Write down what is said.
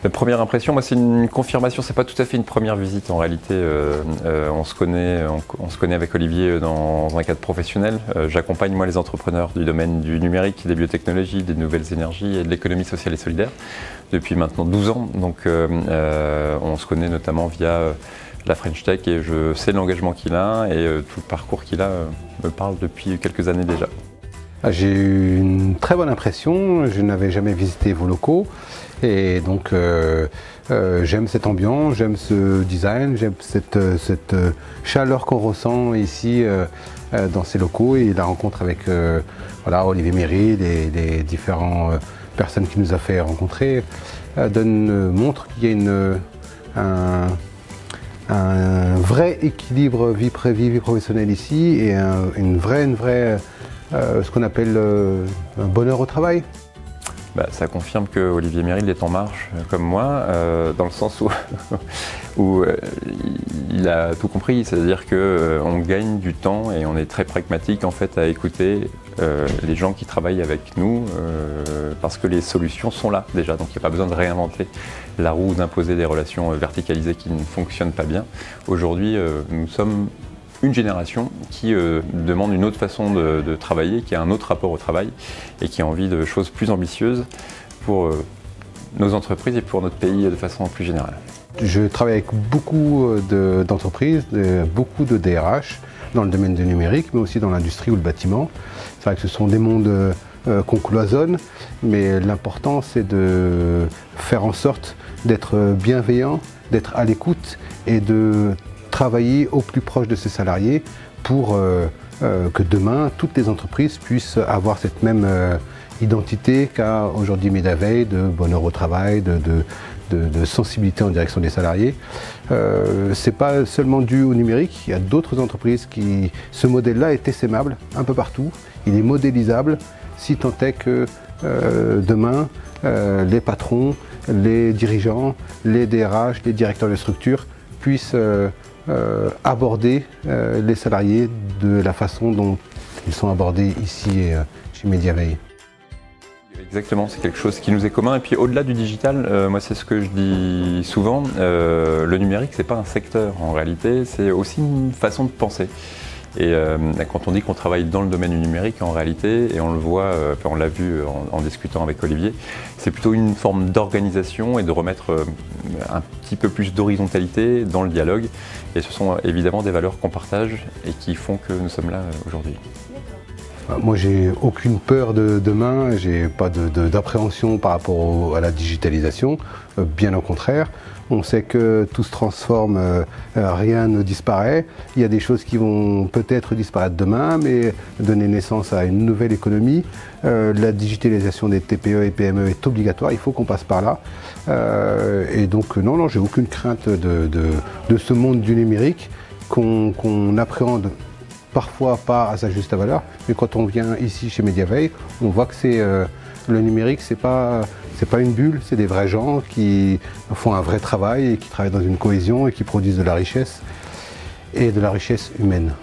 La première impression, moi, c'est une confirmation, c'est pas tout à fait une première visite en réalité. On se connaît avec Olivier dans un cadre professionnel. J'accompagne moi les entrepreneurs du domaine du numérique, des biotechnologies, des nouvelles énergies et de l'économie sociale et solidaire depuis maintenant 12 ans. Donc on se connaît notamment via la French Tech et je sais l'engagement qu'il a et tout le parcours qu'il a me parle depuis quelques années déjà. J'ai eu une très bonne impression, je n'avais jamais visité vos locaux et donc j'aime cette ambiance, j'aime ce design, j'aime cette chaleur qu'on ressent ici dans ces locaux et la rencontre avec voilà, Olivier Méril et les différentes personnes qu'il nous a fait rencontrer montre qu'il y a un vrai équilibre vie privée, vie professionnelle ici et une vraie ce qu'on appelle un bonheur au travail. Ça confirme que Olivier Méril est en marche comme moi, dans le sens où il a tout compris, c'est-à-dire qu'on gagne du temps et on est très pragmatique en fait à écouter les gens qui travaillent avec nous parce que les solutions sont là déjà, donc il n'y a pas besoin de réinventer la roue ou d'imposer des relations verticalisées qui ne fonctionnent pas bien. Aujourd'hui, nous sommes une génération qui demande une autre façon de travailler, qui a un autre rapport au travail et qui a envie de choses plus ambitieuses pour nos entreprises et pour notre pays de façon plus générale. Je travaille avec beaucoup d'entreprises, beaucoup de DRH dans le domaine du numérique, mais aussi dans l'industrie ou le bâtiment. C'est vrai que ce sont des mondes qu'on cloisonne, mais l'important c'est de faire en sorte d'être bienveillant, d'être à l'écoute et de travailler au plus proche de ses salariés pour que demain, toutes les entreprises puissent avoir cette même identité qu'a aujourd'hui MediaVeille, de bonheur au travail, de sensibilité en direction des salariés. C'est pas seulement dû au numérique, il y a d'autres entreprises qui... Ce modèle-là est essaimable un peu partout, il est modélisable, si tant est que demain, les patrons, les dirigeants, les DRH, les directeurs de structure puissent aborder les salariés de la façon dont ils sont abordés ici chez MediaVeille. Exactement, c'est quelque chose qui nous est commun. Et puis au-delà du digital, moi c'est ce que je dis souvent, le numérique c'est pas un secteur en réalité, c'est aussi une façon de penser. Et quand on dit qu'on travaille dans le domaine du numérique, en réalité, et on le voit, on l'a vu en discutant avec Olivier, c'est plutôt une forme d'organisation et de remettre un petit peu plus d'horizontalité dans le dialogue. Et ce sont évidemment des valeurs qu'on partage et qui font que nous sommes là aujourd'hui. Moi, j'ai aucune peur de demain, j'ai pas d'appréhension par rapport à la digitalisation, bien au contraire. On sait que tout se transforme, rien ne disparaît. Il y a des choses qui vont peut-être disparaître demain, mais donner naissance à une nouvelle économie. La digitalisation des TPE et PME est obligatoire, il faut qu'on passe par là. Et donc non, j'ai aucune crainte de ce monde du numérique qu'on appréhende parfois pas à sa juste valeur, mais quand on vient ici chez MediaVeille, on voit que le numérique, c'est pas une bulle, c'est des vrais gens qui font un vrai travail et qui travaillent dans une cohésion et qui produisent de la richesse et de la richesse humaine.